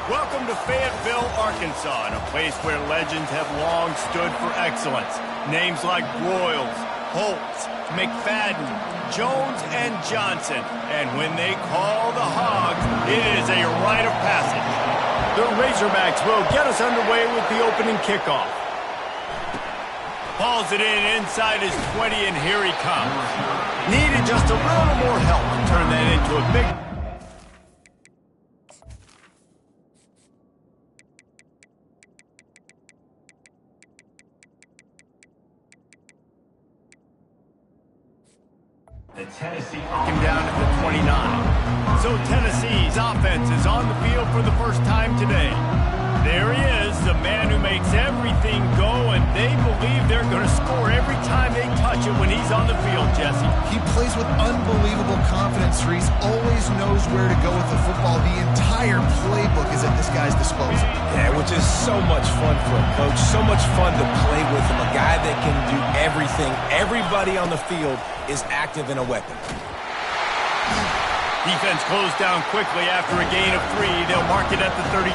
Welcome to Fayetteville, Arkansas, a place where legends have long stood for excellence. Names like Broyles, Holtz, McFadden, Jones, and Johnson. And when they call the Hogs, it is a rite of passage. The Razorbacks will get us underway with the opening kickoff. Hauls it in inside his 20, and here he comes. Needed just a little more help to turn that into a big... The Tennessee him down at the 29. So Tennessee's offense is on the field for the first time today. There he is, the man who makes everything go, and they believe they're going to score every time they touch it when he's on the field, Jesse. He plays with unbelievable confidence, Reese. Always knows where to go with the football. The entire playbook is at this guy's disposal. Yeah, which is so much fun for a coach, so much fun to play with him, a guy that can do everything. Everybody on the field is active in a weapon. Defense closed down quickly after a gain of 3. They'll mark it at the 32.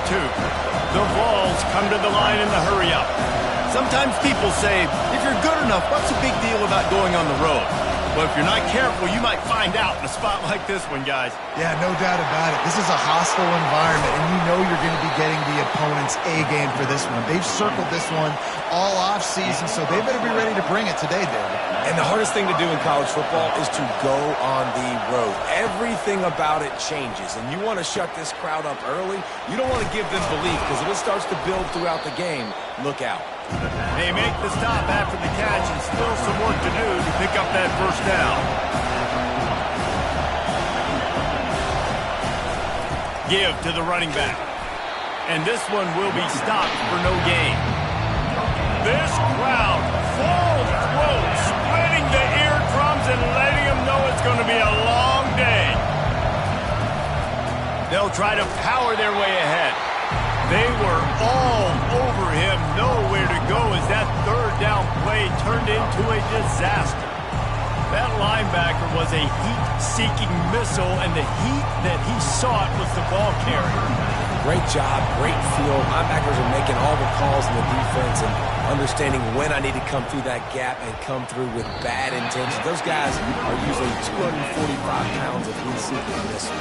The Vols come to the line in the hurry-up. Sometimes people say, if you're good enough, what's the big deal about going on the road? Well, if you're not careful, you might find out in a spot like this one, guys. Yeah, no doubt about it. This is a hostile environment, and you know you're going to be getting the opponent's A-game for this one. They've circled this one all off-season, so they better be ready to bring it today, David. And the hardest thing to do in college football is to go on the road. Everything about it changes, and you want to shut this crowd up early. You don't want to give them belief, because if it starts to build throughout the game, look out. They make the stop after the catch, and still some work to do to pick up that first down. Give to the running back. And this one will be stopped for no gain. This crowd, full throat, splitting the eardrums and letting them know it's going to be a long day. They'll try to power their way ahead. They were all over him, nowhere to go as that third down play turned into a disaster. That linebacker was a heat-seeking missile, and the heat that he sought was the ball carrier. Great job, great feel. Linebackers are making all the calls in the defense and understanding when I need to come through that gap and come through with bad intentions. Those guys are usually 245 pounds of heat-seeking missile.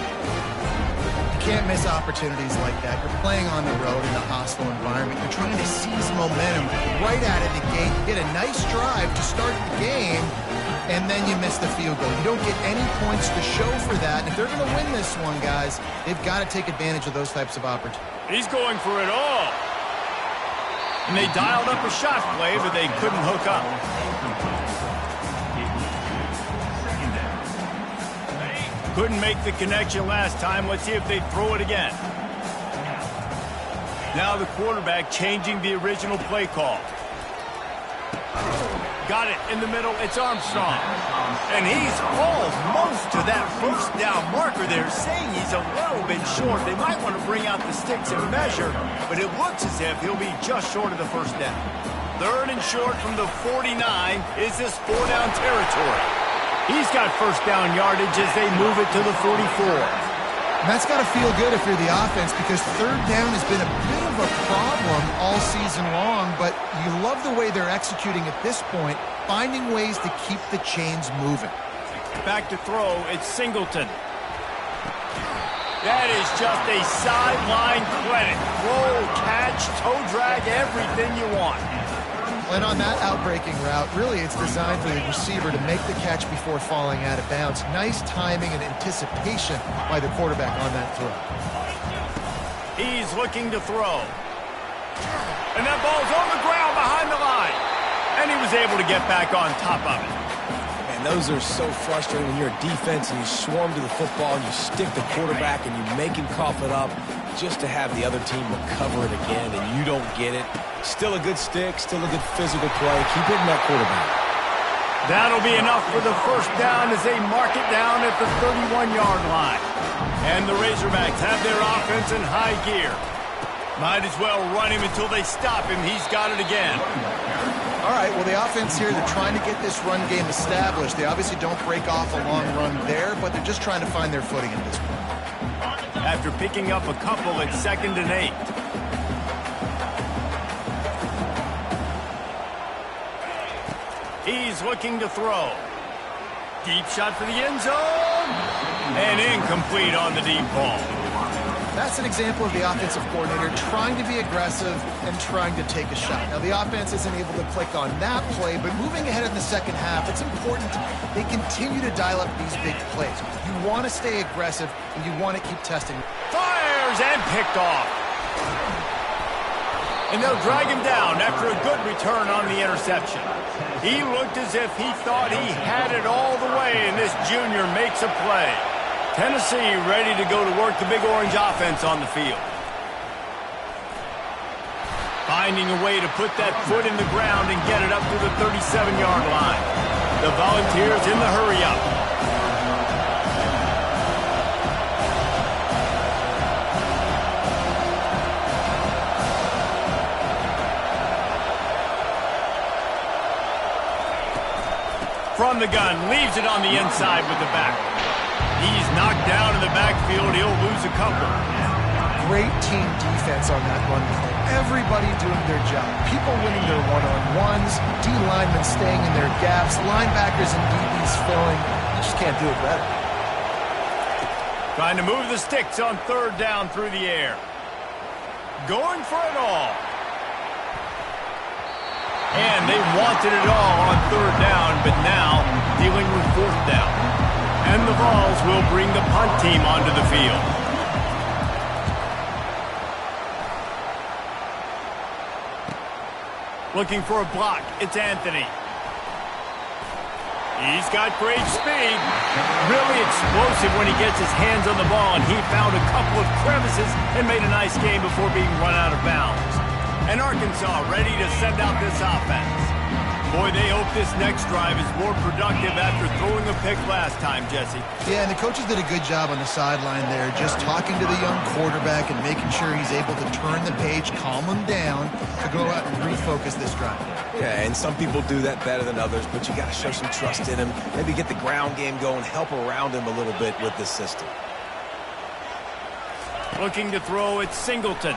Can't miss opportunities like that. You're playing on the road in a hostile environment. You're trying to seize momentum right out of the gate. You get a nice drive to start the game, and then you miss the field goal. You don't get any points to show for that. And if they're going to win this one, guys, they've got to take advantage of those types of opportunities. He's going for it all. And they dialed up a shot play, but they couldn't hook up. Couldn't make the connection last time. Let's see if they throw it again. Now the quarterback changing the original play call. Got it in the middle. It's Armstrong. And he's almost to that first down marker there, saying he's a little bit short. They might want to bring out the sticks and measure, but it looks as if he'll be just short of the first down. Third and short from the 49. Is this 4-down territory? He's got first down yardage as they move it to the 44. And that's got to feel good if you're the offense, because third down has been a bit of a problem all season long, but you love the way they're executing at this point, finding ways to keep the chains moving. Back to throw, it's Singleton. That is just a sideline credit. Roll, catch, toe drag, everything you want. And on that outbreaking route, really it's designed for the receiver to make the catch before falling out of bounds. Nice timing and anticipation by the quarterback on that throw. He's looking to throw. And that ball's on the ground behind the line. And he was able to get back on top of it. And those are so frustrating when you're a defense and you swarm to the football and you stick the quarterback and you make him cough it up just to have the other team recover it again and you don't get it. Still a good stick, still a good physical play. Keep hitting that quarterback. That'll be enough for the first down as they mark it down at the 31-yard line. And the Razorbacks have their offense in high gear. Might as well run him until they stop him. He's got it again. All right, well, the offense here, they're trying to get this run game established. They obviously don't break off a long run there, but they're just trying to find their footing at this point. after picking up a couple at 2nd and 8. He's looking to throw. Deep shot for the end zone. And incomplete on the deep ball. That's an example of the offensive coordinator trying to be aggressive and trying to take a shot. Now, the offense isn't able to click on that play, but moving ahead in the second half, it's important they continue to dial up these big plays. You want to stay aggressive, and you want to keep testing. Fires and picked off. And they'll drag him down after a good return on the interception. He looked as if he thought he had it all the way, and this junior makes a play. Tennessee ready to go to work the Big Orange offense on the field. Finding a way to put that foot in the ground and get it up to the 37-yard line. The Volunteers in the hurry-up. From the gun, leaves it on the inside with the back. He's knocked down in the backfield. He'll lose a couple. Great team defense on that run play. Everybody doing their job. People winning their one-on-ones, D-linemen staying in their gaps, linebackers and DBs filling. You just can't do it better. Trying to move the sticks on 3rd down through the air. Going for it all. And they wanted it all on 3rd down, but now dealing with 4th down. And the Vols will bring the punt team onto the field. Looking for a block. It's Anthony. He's got great speed. Really explosive when he gets his hands on the ball, and he found a couple of crevices and made a nice game before being run out of bounds. And Arkansas ready to send out this offense. Boy, they hope this next drive is more productive after throwing a pick last time, Jesse. Yeah, and the coaches did a good job on the sideline there, just talking to the young quarterback and making sure he's able to turn the page, calm him down, to go out and refocus this drive. Yeah, and some people do that better than others, but you got to show some trust in him. Maybe get the ground game going, help around him a little bit with this system. Looking to throw, it's Singleton.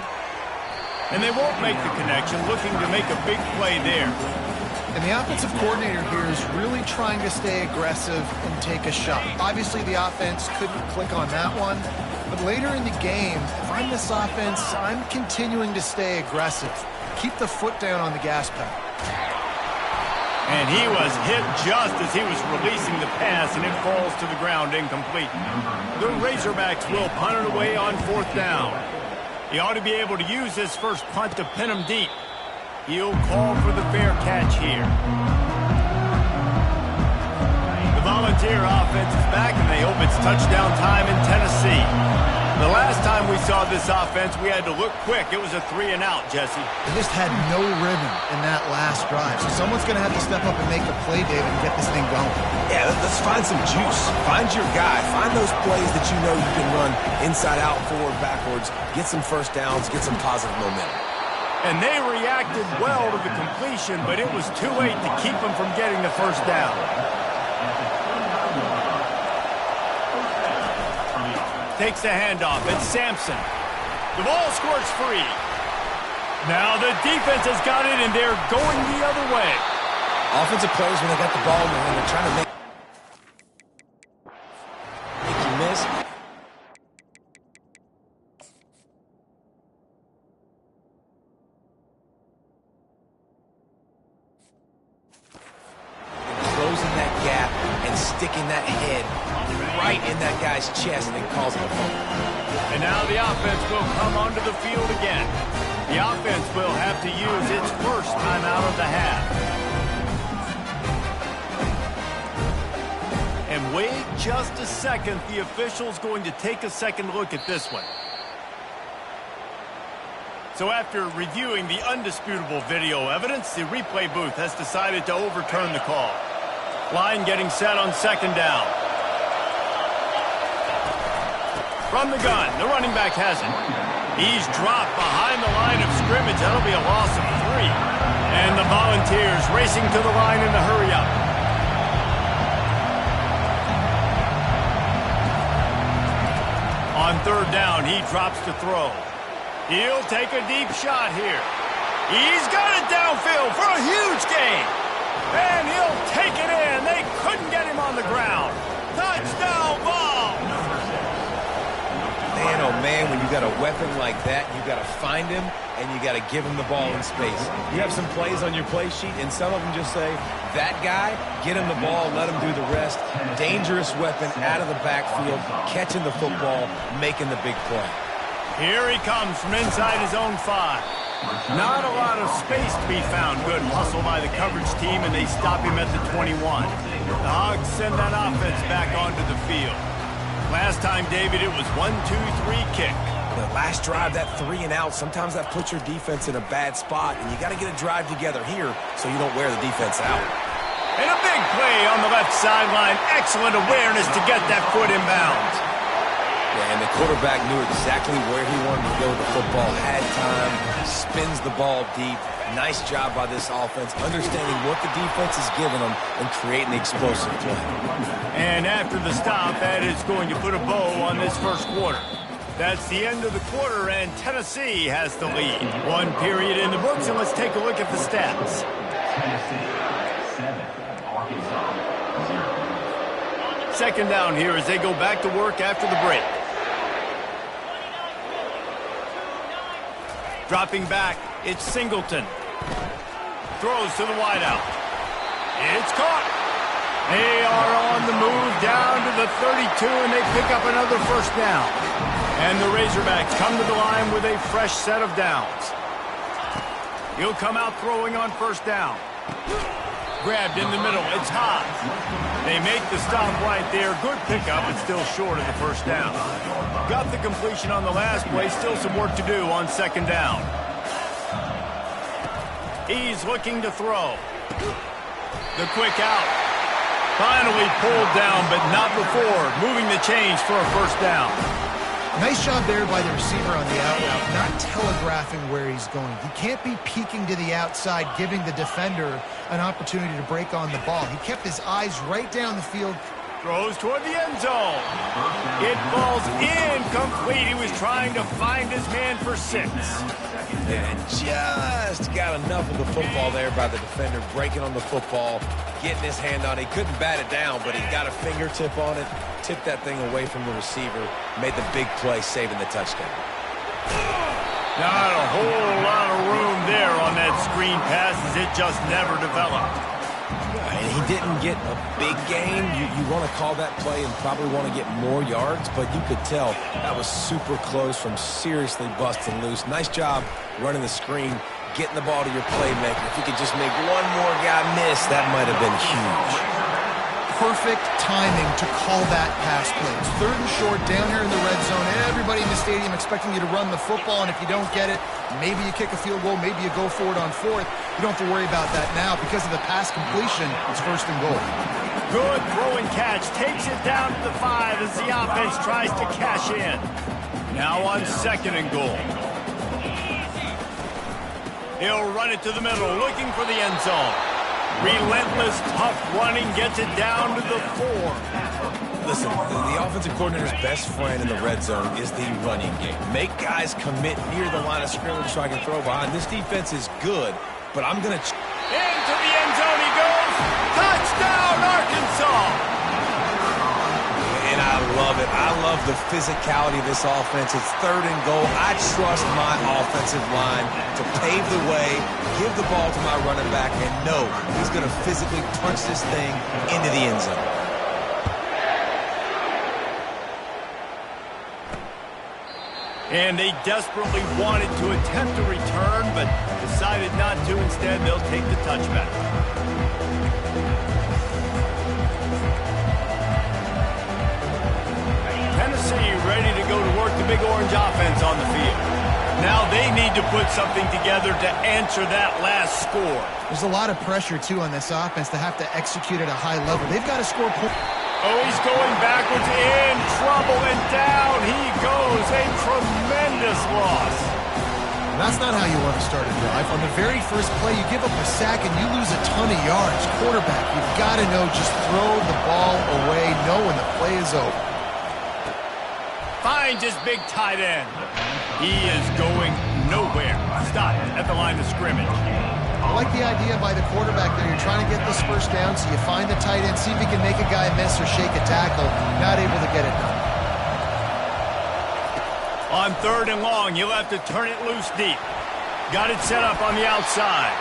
And they won't make the connection, looking to make a big play there. And the offensive coordinator here is really trying to stay aggressive and take a shot. Obviously, the offense couldn't click on that one. But later in the game, if I'm this offense, I'm continuing to stay aggressive. Keep the foot down on the gas pedal. And he was hit just as he was releasing the pass, and it falls to the ground incomplete. The Razorbacks will punt it away on 4th down. He ought to be able to use this first punt to pin him deep. He'll call for the fair catch here. The Volunteer offense is back, and they hope it's touchdown time in Tennessee. The last time we saw this offense, we had to look quick. It was a 3-and-out, Jesse. They just had no rhythm in that last drive. So someone's going to have to step up and make a play, David, and get this thing going. Yeah, let's find some juice. Find your guy. Find those plays that you know you can run inside out, forward, backwards. Get some first downs. Get some positive momentum. And they reacted well to the completion, but it was too late to keep them from getting the first down. Takes the handoff. It's Sampson. The ball squirts free. Now the defense has got it, and they're going the other way. Offensive players, when they got the ball, man, they're trying to make you miss. Closing that gap and sticking that head right in that guy's chest and causing a fumble. And now the offense will come onto the field again. The offense will have to use its first timeout of the half. And wait just a second. The official's going to take a second look at this one. So after reviewing the undisputable video evidence, the replay booth has decided to overturn the call. Line getting set on 2nd down. From the gun, the running back has it. He's dropped behind the line of scrimmage. That'll be a loss of 3. And the Volunteers racing to the line in the hurry-up. On third down, he drops to throw. He'll take a deep shot here. He's got it downfield for a huge gain. And he'll take it in. They couldn't get him on the ground. Touchdown ball. Man, oh man, when you got a weapon like that, you got to find him and you got to give him the ball in space. You have some plays on your play sheet, and some of them just say, that guy, get him the ball, let him do the rest. Dangerous weapon out of the backfield, catching the football, making the big play. Here he comes from inside his own 5. Not a lot of space to be found. Good hustle by the coverage team, and they stop him at the 21. The Hogs send that offense back onto the field. Last time, David, it was 1-2-3 kick. The last drive, that 3 and out, sometimes that puts your defense in a bad spot, and you got to get a drive together here so you don't wear the defense out. And a big play on the left sideline. Excellent awareness to get that foot in bounds. Yeah, and the quarterback knew exactly where he wanted to go with the football, had time, spins the ball deep. Nice job by this offense, understanding what the defense is giving them and creating the explosive play. And after the stop, that is going to put a bow on this first quarter. That's the end of the quarter, and Tennessee has the lead. 1 period in the books, and let's take a look at the stats. Tennessee 7, Arkansas 0. Second down here as they go back to work after the break. Dropping back, it's Singleton. Throws to the wideout. It's caught. They are on the move down to the 32, and they pick up another first down. And the Razorbacks come to the line with a fresh set of downs. He'll come out throwing on first down. Grabbed in the middle. It's Hogs. They make the stop right there. Good pickup, but still short of the first down. Got the completion on the last play. Still some work to do on second down. He's looking to throw. The quick out. Finally pulled down, but not before moving the chains for a first down. Nice job there by the receiver on the out route, not telegraphing where he's going. He can't be peeking to the outside, giving the defender an opportunity to break on the ball. He kept his eyes right down the field. Throws toward the end zone. It falls incomplete. He was trying to find his man for 6. And just got enough of the football there by the defender, breaking on the football, getting his hand on it. He couldn't bat it down, but he got a fingertip on it, tipped that thing away from the receiver, made the big play, saving the touchdown. Not a whole lot of room there on that screen pass as it just never developed. And he didn't get a big gain. You want to call that play and probably want to get more yards, but you could tell that was super close from seriously busting loose. Nice job running the screen, getting the ball to your playmaker. If you could just make one more guy miss, that might have been huge. Perfect timing to call that pass play. It's 3rd and short down here in the red zone. Everybody in the stadium expecting you to run the football, and if you don't get it, maybe you kick a field goal, maybe you go for it on 4th. You don't have to worry about that now. Because of the pass completion, it's 1st and goal. Good throw and catch. Takes it down to the 5 as the offense tries to cash in. Now on 2nd and goal. He'll run it to the middle, looking for the end zone. Relentless, tough running, gets it down to the 4. Listen, the offensive coordinator's best friend in the red zone is the running game. Make guys commit near the line of scrimmage so I can throw behind. This defense is good, but I'm going to... Into the end zone he goes. Touchdown, Arkansas! And I love it. I love the physicality of this offense. It's 3rd and goal. I trust my offensive line to pave the way, give the ball to my running back, and know he's going to physically punch this thing into the end zone. And they desperately wanted to attempt a return, but decided not to. Instead, they'll take the touchback. Tennessee ready to go to work the big orange offense on the field. Now they need to put something together to answer that last score. There's a lot of pressure, too, on this offense to have to execute at a high level. They've got to score points. Oh, he's going backwards, in trouble, and down he goes. A tremendous loss. That's not how you want to start a drive. On the very first play, you give up a sack and you lose a ton of yards. Quarterback, you've got to know, just throw the ball away, know when the play is over. Finds finds his big tight end. He is going nowhere. Stopped at the line of scrimmage. I like the idea by the quarterback there. You're trying to get this first down, so you find the tight end, see if he can make a guy miss or shake a tackle. Not able to get it done. On 3rd and long, he'll have to turn it loose deep. Got it set up on the outside.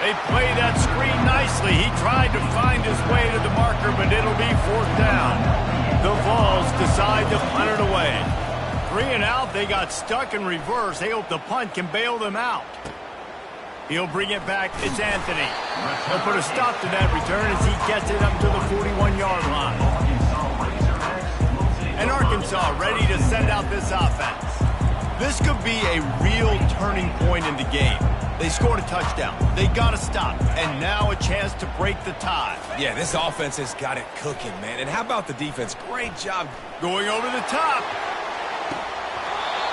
They play that screen nicely. He tried to find his way to the marker, but it'll be 4th down. The Vols decide to punt it away. 3 and out, they got stuck in reverse. They hope the punt can bail them out. He'll bring it back. It's Anthony. He'll put a stop to that return as he gets it up to the 41-yard line. And Arkansas ready to send out this offense. This could be a real turning point in the game. They scored a touchdown. They got to stop. And now a chance to break the tie. Yeah, this offense has got it cooking, man. And how about the defense? Great job. Going over the top.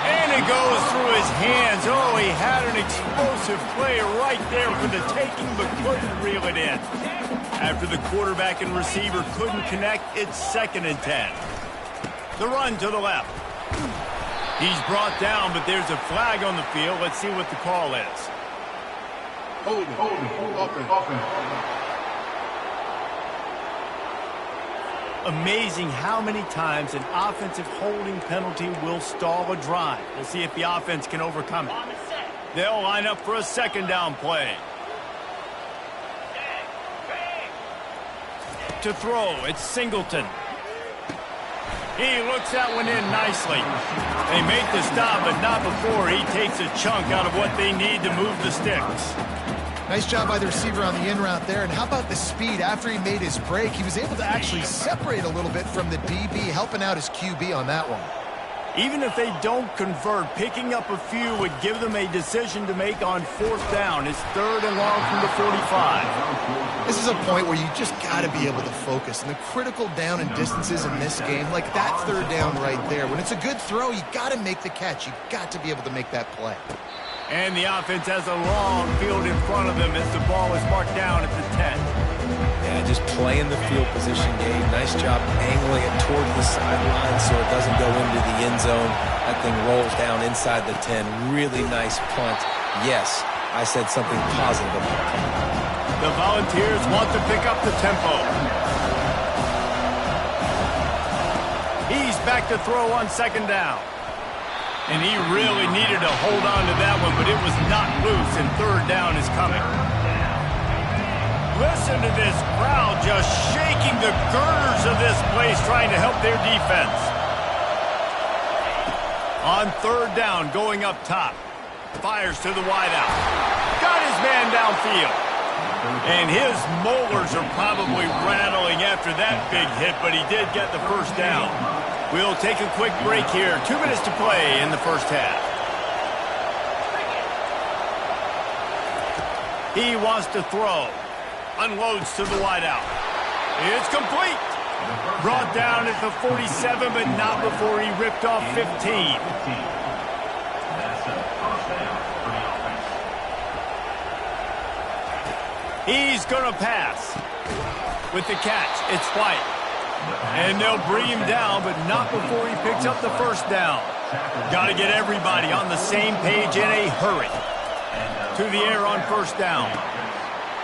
And it goes through his hands. Oh, he had an explosive play right there for the taking, but couldn't reel it in. After the quarterback and receiver couldn't connect, it's 2nd and 10. The run to the left. He's brought down, but there's a flag on the field. Let's see what the call is. Amazing how many times an offensive holding penalty will stall a drive. We'll see if the offense can overcome it. They'll line up for a 2nd down play. To throw, it's Singleton. He looks that one in nicely. They make the stop, but not before he takes a chunk out of what they need to move the sticks. Nice job by the receiver on the in route there. And how about the speed? After he made his break, he was able to actually separate a little bit from the DB, helping out his QB on that one. Even if they don't convert, picking up a few would give them a decision to make on 4th down. It's 3rd and long from the 45. This is a point where you just got to be able to focus. And the critical down and distances in this game, like that 3rd down right there. When it's a good throw, you got to make the catch. You got to be able to make that play. And the offense has a long field in front of them as the ball is marked down at the 10. Yeah, just playing the field position game. Nice job angling it towards the sideline so it doesn't go into the end zone. That thing rolls down inside the 10. Really nice punt. Yes, I said something positive about the punt. The Volunteers want to pick up the tempo. He's back to throw on 2nd down. And he really needed to hold on to that one, but it was not loose, and 3rd down is coming. Listen to this crowd just shaking the girders of this place, trying to help their defense. On 3rd down, going up top. Fires to the wideout. Got his man downfield. And his molars are probably rattling after that big hit, but he did get the 1st down. We'll take a quick break here. 2 minutes to play in the 1st half. He wants to throw. Unloads to the wideout. It's complete. Brought down at the 47, but not before he ripped off 15. He's going to pass. With the catch, it's White. And they'll bring him down, but not before he picks up the 1st down. Got to get everybody on the same page in a hurry. To the air on 1st down.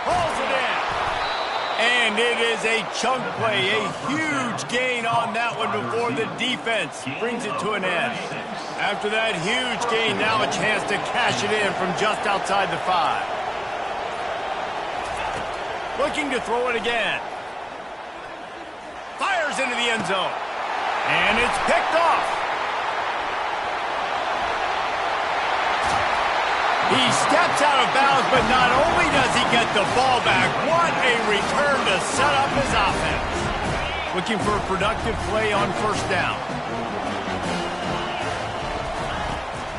Hauls it in. And it is a chunk play, a huge gain on that one before the defense brings it to an end. After that huge gain, now a chance to cash it in from just outside the 5. Looking to throw it again. Fires into the end zone. And it's picked off. He steps out of bounds, but not only does he get the ball back, what a return to set up his offense. Looking for a productive play on 1st down.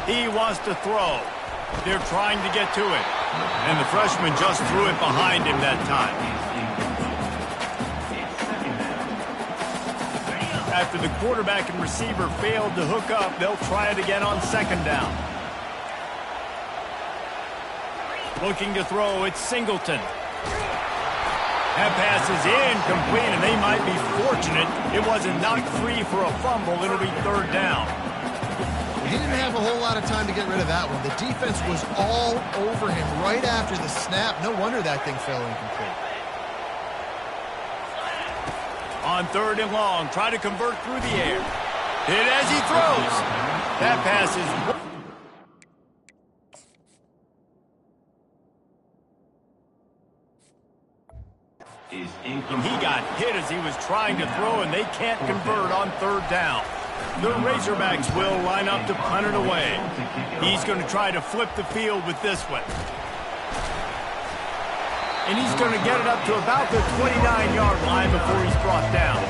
He wants to throw. They're trying to get to it. And the freshman just threw it behind him that time. After the quarterback and receiver failed to hook up, they'll try it again on 2nd down. Looking to throw, it's Singleton. That pass is incomplete, and they might be fortunate it wasn't knocked free for a fumble. It'll be 3rd down. he didn't have a whole lot of time to get rid of that one. The defense was all over him right after the snap. No wonder that thing fell incomplete. On 3rd and long, try to convert through the air. Hit as he throws. That pass is... And he got hit as he was trying to throw, and they can't convert on 3rd down. The Razorbacks will line up to punt it away. He's going to try to flip the field with this one. And he's going to get it up to about the 29-yard line before he's brought down.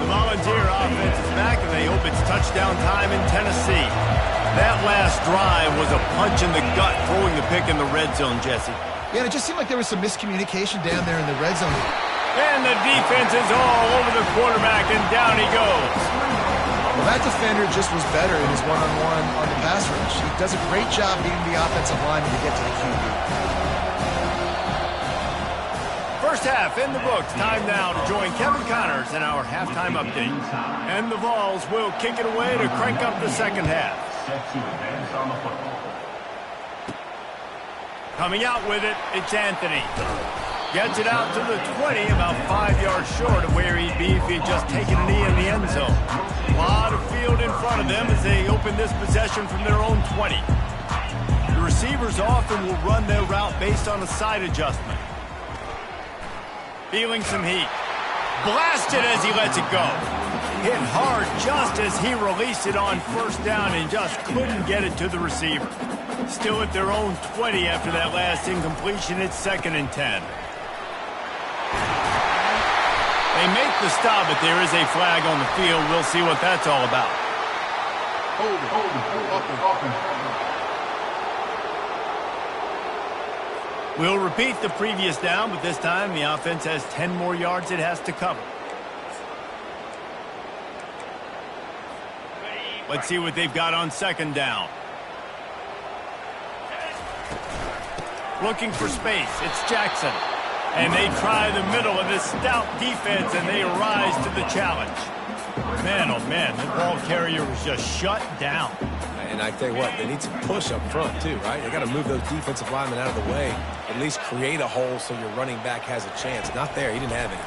The Volunteer offense is back, and they hope it's touchdown time in Tennessee. That last drive was a punch in the gut, throwing the pick in the red zone, Jesse. Yeah, it just seemed like there was some miscommunication down there in the red zone. And the defense is all over the quarterback, and down he goes. Well, that defender just was better in his one-on-one on the pass rush. He does a great job beating the offensive lineman to get to the QB. First half in the books. Time now to join Kevin Connors in our halftime update. And the Vols will kick it away to crank up the second half. Coming out with it, it's Anthony. Gets it out to the 20, about 5 yards short of where he'd be if he had just taken a knee in the end zone. A lot of field in front of them as they open this possession from their own 20. The receivers often will run their route based on a side adjustment. Feeling some heat. Blasted as he lets it go. Hit hard just as he released it on 1st down and just couldn't get it to the receiver. Still at their own 20 after that last incompletion. It's 2nd and 10. They make the stop, but there is a flag on the field. We'll see what that's all about. We'll repeat the previous down, but this time the offense has 10 more yards it has to cover. Let's see what they've got on 2nd down. Looking for space. It's Jackson. And they try the middle of this stout defense, and they rise to the challenge. Man, oh man, the ball carrier was just shut down. And I tell you what, they need some push up front too, right? They got to move those defensive linemen out of the way. At least create a hole so your running back has a chance. Not there. He didn't have any.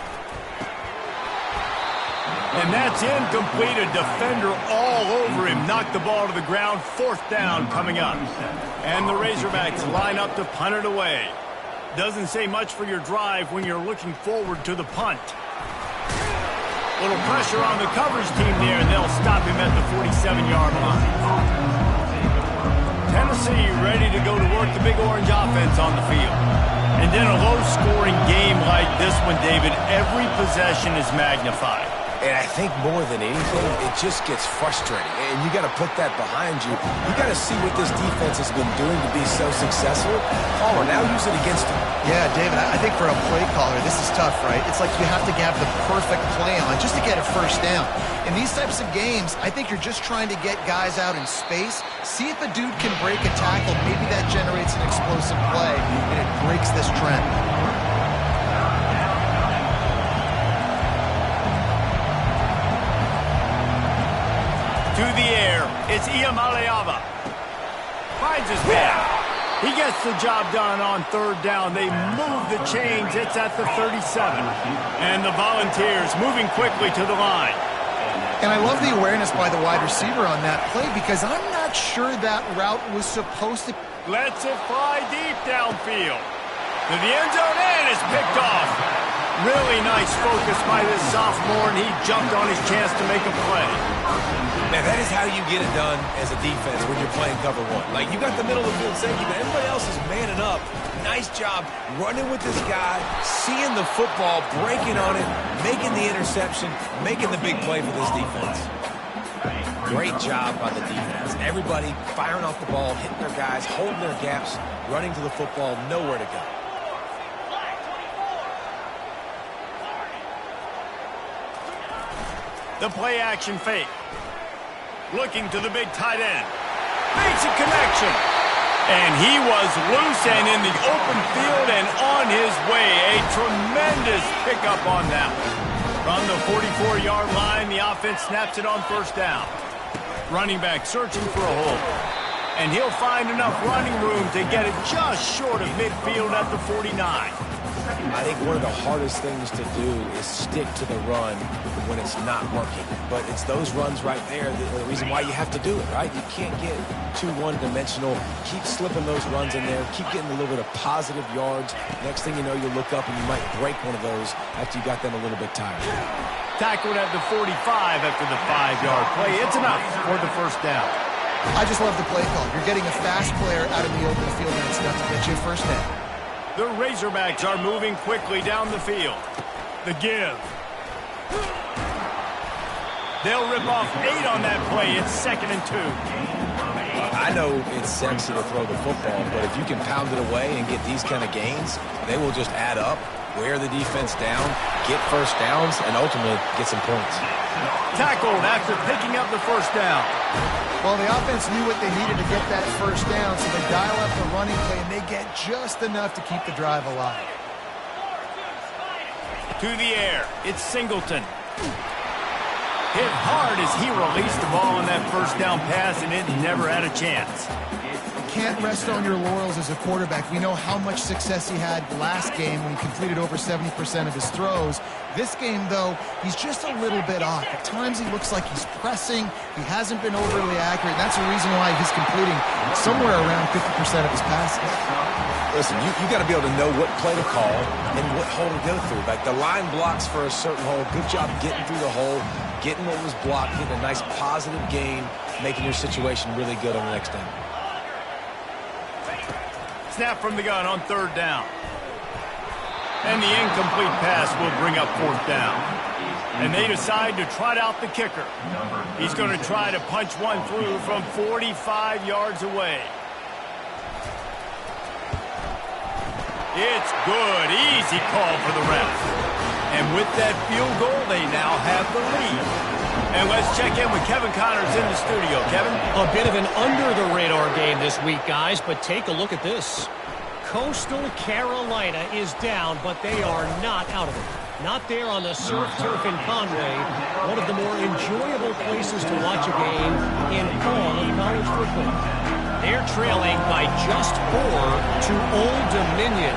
And that's incomplete. A defender all over him. Knocked the ball to the ground. 4th down coming up. And the Razorbacks line up to punt it away. Doesn't say much for your drive when you're looking forward to the punt. Little pressure on the coverage team there, and they'll stop him at the 47-yard line. Tennessee ready to go to work the Big Orange offense on the field. And in a low-scoring game like this one, David, every possession is magnified. And I think more than anything, it just gets frustrating. And you got to put that behind you. You got to see what this defense has been doing to be so successful. Caller, now use it against them. Yeah, David, I think for a play caller, this is tough, right? It's like you have to have the perfect play on just to get a 1st down. In these types of games, I think you're just trying to get guys out in space, see if a dude can break a tackle. Maybe that generates an explosive play, and it breaks this trend. To the air, it's Iamaleava. Finds his man. He gets the job done on 3rd down. They move the chains. It's at the 37. And the Volunteers moving quickly to the line. And I love the awareness by the wide receiver on that play because I'm not sure that route was supposed to. Lets it fly deep downfield. To the end zone, and it's picked off. Really nice focus by this sophomore, and he jumped on his chance to make a play. Now, that is how you get it done as a defense when you're playing cover 1. Like, you got the middle of the field safety, but everybody else is manning up. Nice job running with this guy, seeing the football, breaking on it, making the interception, making the big play for this defense. Great job by the defense. Everybody firing off the ball, hitting their guys, holding their gaps, running to the football, nowhere to go. The play action fake. Looking to the big tight end. Makes a connection. And he was loose and in the open field and on his way. A tremendous pickup on that one. From the 44-yard line, the offense snaps it on 1st down. Running back searching for a hole. And he'll find enough running room to get it just short of midfield at the 49. I think one of the hardest things to do is stick to the run when it's not working. But it's those runs right there that are the reason why you have to do it, right? You can't get too one-dimensional. Keep slipping those runs in there. Keep getting a little bit of positive yards. Next thing you know, you'll look up and you might break one of those after you got them a little bit tired. Tackled at the 45 after the 5-yard play. It's enough for the first down. I just love the play call. You're getting a fast player out of the open field, and it's enough to get you a first down. The Razorbacks are moving quickly down the field. The give. They'll rip off 8 on that play. It's 2nd and 2. I know it's sexy to throw the football, but if you can pound it away and get these kind of gains, they will just add up, wear the defense down, get first downs, and ultimately get some points. Tackled after picking up the first down. Well, the offense knew what they needed to get that first down, so they dial up the running play, and they get just enough to keep the drive alive. To the air, it's Singleton. Hit hard as he released the ball on that first down pass, and it never had a chance. Can't rest on your laurels as a quarterback. We know how much success he had last game when he completed over 70% of his throws. This game, though, he's just a little bit off. At times he looks like he's pressing. He hasn't been overly accurate. That's the reason why he's completing somewhere around 50% of his passes. Listen, you got to be able to know what play to call and what hole to go through. Like the line blocks for a certain hole. Good job getting through the hole, getting what was blocked, getting a nice positive gain, making your situation really good on the next down. Snap from the gun on 3rd down. And the incomplete pass will bring up 4th down. And they decide to trot out the kicker. He's going to try to punch one through from 45 yards away. It's good. Easy call for the ref. And with that field goal, they now have the lead. And let's check in with Kevin Connors in the studio. Kevin? A bit of an under-the-radar game this week, guys, but take a look at this. Coastal Carolina is down, but they are not out of it. Not there on the surf turf in Conway, one of the more enjoyable places to watch a game in all of college football. They're trailing by just 4 to Old Dominion.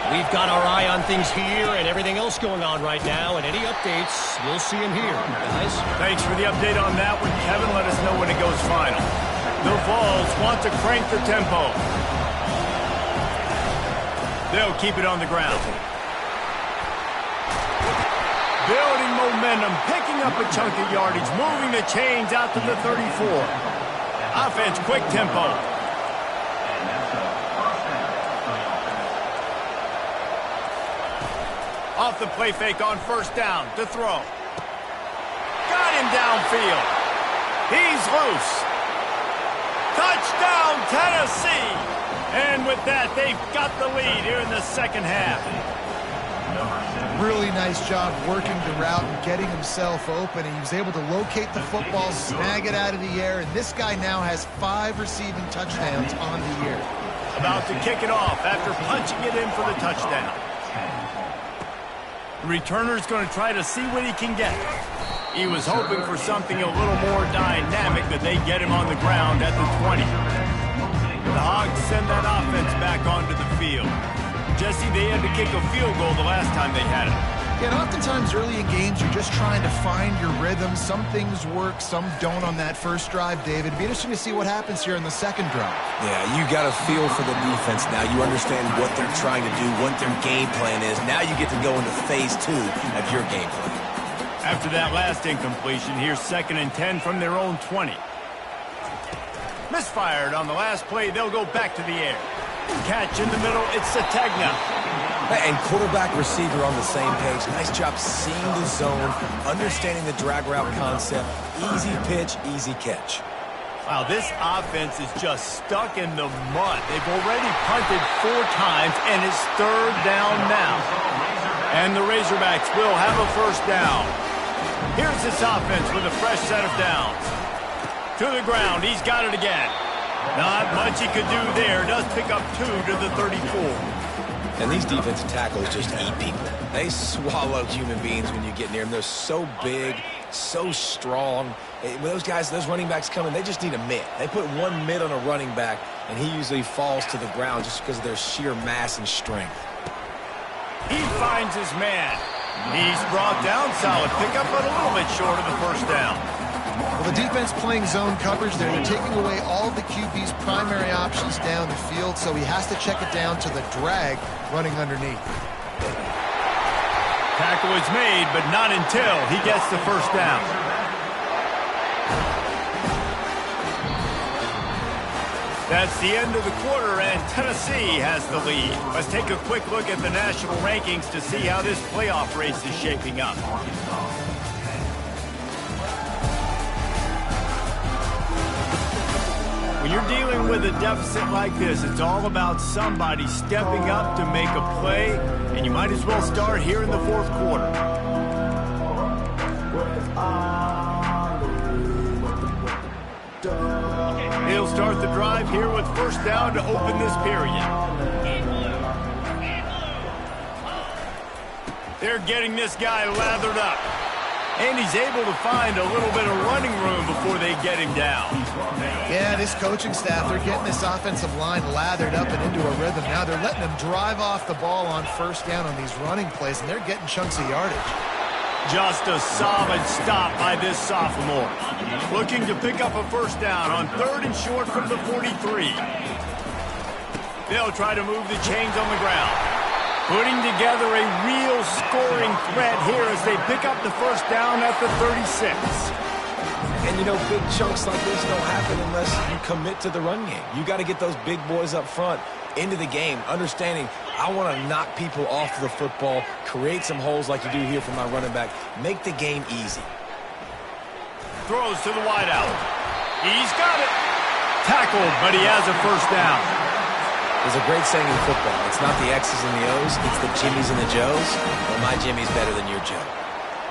We've got our eye on things here and everything else going on right now, and any updates, you'll see them here, guys. Thanks for the update on that one, Kevin. Let us know when it goes final. The Vols want to crank the tempo. They'll keep it on the ground. Building momentum, picking up a chunk of yardage, moving the chains out to the 34. Offense, quick tempo. Off the play fake on 1st down to throw. Got him downfield. He's loose. Touchdown, Tennessee. And with that, they've got the lead here in the 2nd half. Really nice job working the route and getting himself open. He was able to locate the football, snag it out of the air, and this guy now has 5 receiving touchdowns on the year. About to kick it off after punching it in for the touchdown. The returner's going to try to see what he can get. He was hoping for something a little more dynamic, that they get him on the ground at the 20. The Hogs send that offense back onto the field. Jesse, they had to kick a field goal the last time they had it. Yeah, and oftentimes early in games, you're just trying to find your rhythm. Some things work, some don't on that first drive, David. It'd be interesting to see what happens here in the 2nd drive. Yeah, you got a feel for the defense now. You understand what they're trying to do, what their game plan is. Now you get to go into phase 2 of your game plan. After that last incompletion, here's 2nd and 10 from their own 20. Misfired on the last play. They'll go back to the air. Catch in the middle. It's Sategna. And quarterback receiver on the same page. Nice job seeing the zone, understanding the drag route concept. Easy pitch, easy catch. Wow, this offense is just stuck in the mud. They've already punted 4 times, and it's 3rd down now. And the Razorbacks will have a first down. Here's this offense with a fresh set of downs. To the ground. He's got it again. Not much he could do there. Does pick up 2 to the 34. And these defensive tackles just eat people. They swallow human beings when you get near them. They're so big, so strong. When those guys, those running backs come in, they just need a mid. They put one mid on a running back, and he usually falls to the ground just because of their sheer mass and strength. He finds his man. He's brought down. Solid pickup, but a little bit short of the first down. Well, the defense playing zone coverage there. They're taking away all of the QB's primary options down the field, so he has to check it down to the drag running underneath. Tackle is made, but not until he gets the first down. That's the end of the quarter, and Tennessee has the lead. Let's take a quick look at the national rankings to see how this playoff race is shaping up. When you're dealing with a deficit like this, it's all about somebody stepping up to make a play, and you might as well start here in the fourth quarter. He'll start the drive here with first down to open this period. They're getting this guy lathered up. And he's able to find a little bit of running room before they get him down. Yeah, this coaching staff, they're getting this offensive line lathered up and into a rhythm. Now they're letting them drive off the ball on first down on these running plays, and they're getting chunks of yardage. Just a solid stop by this sophomore. Looking to pick up a first down on third and short from the 43. They'll try to move the chains on the ground. Putting together a real scoring threat here as they pick up the first down at the 36. And, you know, big chunks like this don't happen unless you commit to the run game. You got to get those big boys up front into the game, understanding I want to knock people off the football, create some holes like you do here for my running back, make the game easy. Throws to the wideout. He's got it. Tackled, but he has a first down. There's a great saying in football. It's not the X's and the O's, it's the Jimmies and the Joes. Well, my Jimmy's better than your Joe.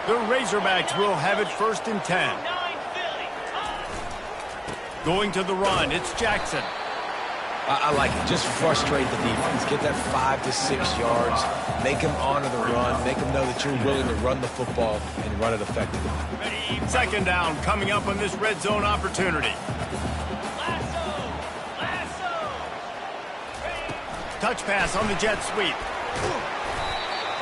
The Razorbacks will have it first and 10. Going to the run, it's Jackson. I like it. Just frustrate the defense. Get that 5 to 6 yards. Make them honor the run. Make them know that you're willing to run the football and run it effectively. Second down coming up on this red zone opportunity. Touch pass on the jet sweep.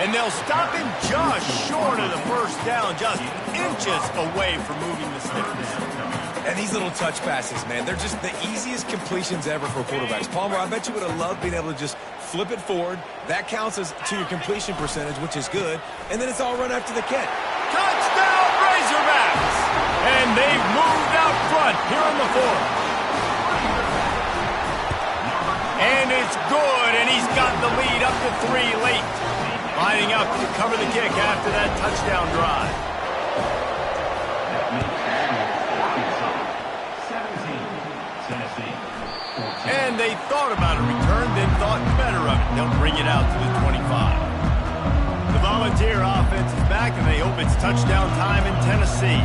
And they'll stop him just short of the first down, just inches away from moving the sticks. And these little touch passes, man, they're just the easiest completions ever for quarterbacks. Palmer, I bet you would have loved being able to just flip it forward. That counts as to your completion percentage, which is good. And then it's all run after the catch. Touchdown, Razorbacks! And they've moved out front here in the fourth. And it's good, and he's got the lead up to 3 late. Lining up to cover the kick after that touchdown drive. And they thought about a return, then thought better of it. They'll bring it out to the 25. The Volunteer offense is back, and they hope it's touchdown time in Tennessee.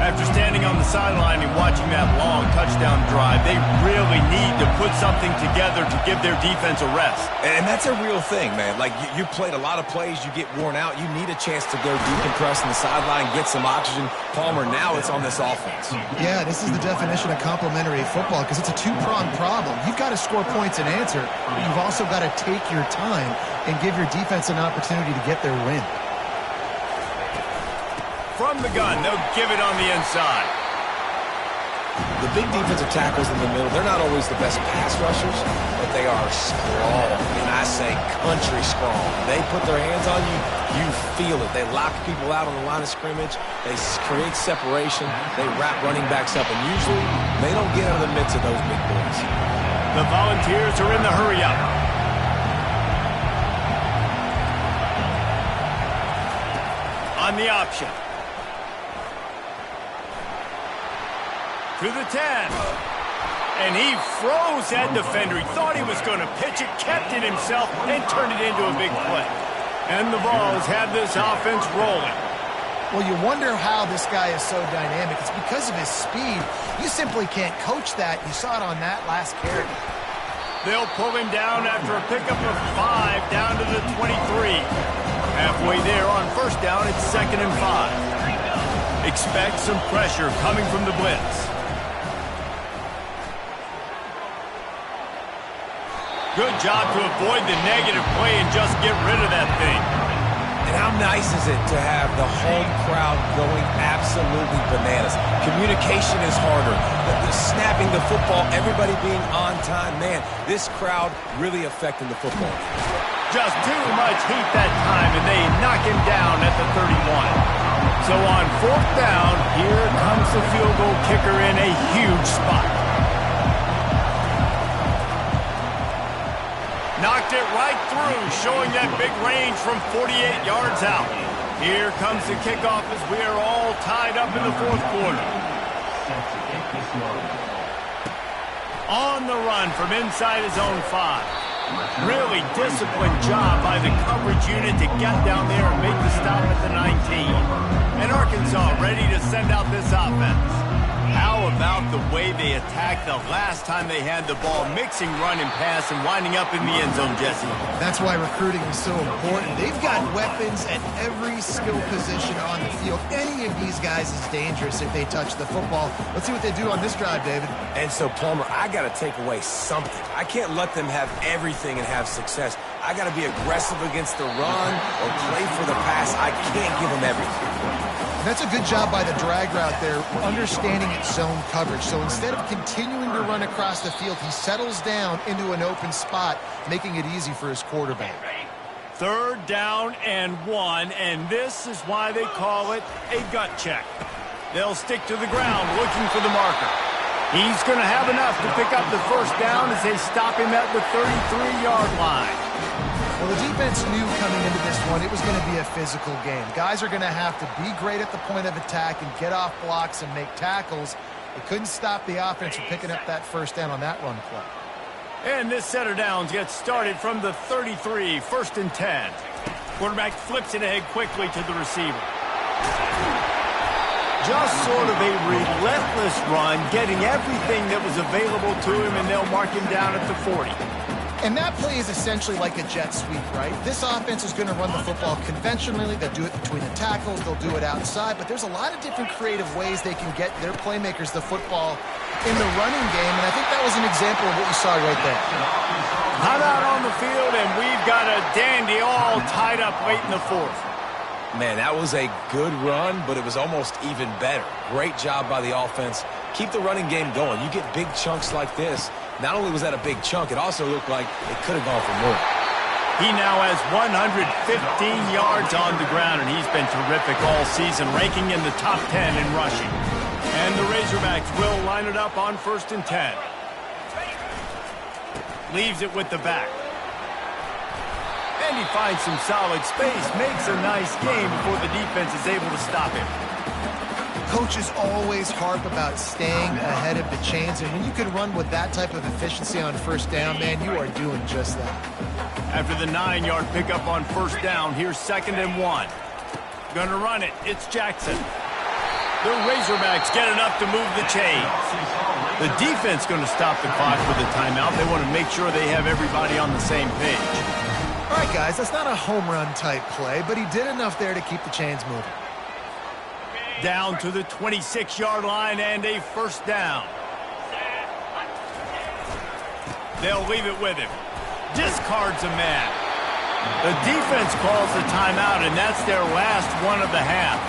After standing on the sideline and watching that long touchdown drive, they really need to put something together to give their defense a rest. And that's a real thing, man. Like, you played a lot of plays, you get worn out, you need a chance to go decompress on the sideline, get some oxygen. Palmer, now it's on this offense. Yeah, this is the definition of complementary football because it's a two-pronged problem. You've got to score points and answer, but you've also got to take your time and give your defense an opportunity to get their win. From the gun, they'll give it on the inside. The big defensive tackles in the middle, they're not always the best pass rushers, but they are strong, and I say country strong. They put their hands on you, you feel it. They lock people out on the line of scrimmage. They create separation. They wrap running backs up, and usually they don't get out of the midst of those big boys. The Volunteers are in the hurry-up. On the option. To the 10. And he froze that defender. He thought he was going to pitch it, kept it himself, and turned it into a big play. And the Vols have this offense rolling. Well, you wonder how this guy is so dynamic. It's because of his speed. You simply can't coach that. You saw it on that last carry. They'll pull him down after a pickup of 5 down to the 23. Halfway there on first down, it's 2nd and 5. Expect some pressure coming from the blitz. Good job to avoid the negative play and just get rid of that thing. And how nice is it to have the home crowd going absolutely bananas? Communication is harder. The snapping the football, everybody being on time. Man, this crowd really affecting the football. Just too much heat that time, and they knock him down at the 31. So on 4th down, here comes the field goal kicker in a huge spot. Knocked it right through, showing that big range from 48 yards out. Here comes the kickoff as we are all tied up in the 4th quarter. On the run from inside his own 5. Really disciplined job by the coverage unit to get down there and make the stop at the 19. And Arkansas ready to send out this offense. How about the way they attacked the last time they had the ball, mixing run and pass and winding up in the end zone, Jesse? That's why recruiting is so important. They've got weapons at every skill position on the field. Any of these guys is dangerous if they touch the football. Let's see what they do on this drive, David. And so, Palmer, I got to take away something. I can't let them have everything and have success. I got to be aggressive against the run or play for the pass. I can't give them everything. That's a good job by the drag route there, understanding its zone coverage. So instead of continuing to run across the field, he settles down into an open spot, making it easy for his quarterback. 3rd down and 1, and this is why they call it a gut check. They'll stick to the ground looking for the marker. He's going to have enough to pick up the 1st down as they stop him at the 33-yard line. Well, the defense knew coming into this one it was going to be a physical game. Guys are going to have to be great at the point of attack and get off blocks and make tackles. They couldn't stop the offense from picking up that 1st down on that run play. And this set of downs gets started from the 33, 1st and 10. Quarterback flips it ahead quickly to the receiver. Just sort of a relentless run, getting everything that was available to him, and they'll mark him down at the 40. And that play is essentially like a jet sweep, right? This offense is going to run the football conventionally. They'll do it between the tackles. They'll do it outside. But there's a lot of different creative ways they can get their playmakers the football in the running game. And I think that was an example of what you saw right there. Hot out on the field, and we've got a dandy all tied up late in the 4th. Man, that was a good run, but it was almost even better. Great job by the offense. Keep the running game going. You get big chunks like this. Not only was that a big chunk, it also looked like it could have gone for more. He now has 115 yards on the ground, and he's been terrific all season, ranking in the top 10 in rushing. And the Razorbacks will line it up on 1st and 10. Leaves it with the back. And he finds some solid space, makes a nice game before the defense is able to stop him. Coaches always harp about staying ahead of the chains, and when you can run with that type of efficiency on 1st down, man, you are doing just that. After the 9-yard pickup on 1st down, here's 2nd and 1. Gonna run it. It's Jackson. The Razorbacks get enough to move the chains. The defense going to stop the clock with a timeout. They want to make sure they have everybody on the same page. All right, guys, that's not a home run type play, but he did enough there to keep the chains moving. Down to the 26-yard line and a 1st down. They'll leave it with him. Discards a man. The defense calls the timeout, and that's their last one of the half.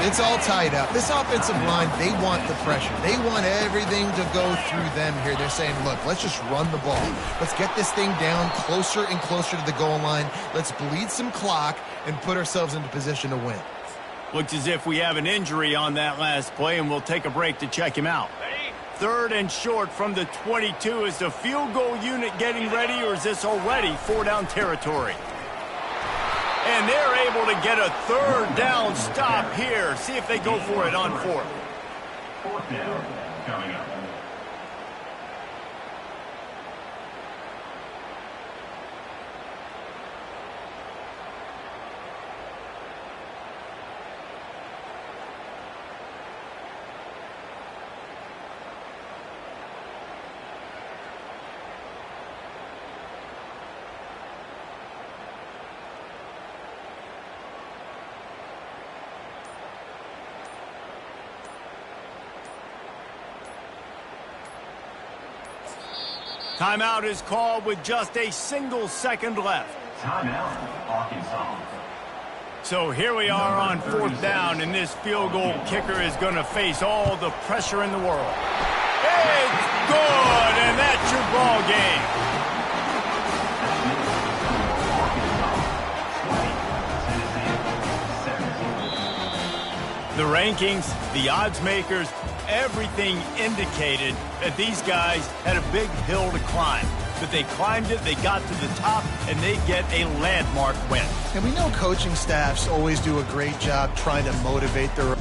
It's all tied up. This offensive line, they want the pressure. They want everything to go through them here. They're saying, look, let's just run the ball. Let's get this thing down closer and closer to the goal line. Let's bleed some clock and put ourselves into position to win. Looks as if we have an injury on that last play, and we'll take a break to check him out. 3rd and short from the 22. Is the field goal unit getting ready, or is this already 4-down territory? And they're able to get a 3rd down stop here. See if they go for it on 4th. 4th down coming up. Timeout is called with just a single second left. Timeout, Arkansas. So here we are on 4th down, and this field goal kicker is going to face all the pressure in the world. It's good, and that's your ball game. The rankings, the odds makers, everything indicated that these guys had a big hill to climb. But they climbed it, they got to the top, and they get a landmark win. And we know coaching staffs always do a great job trying to motivate their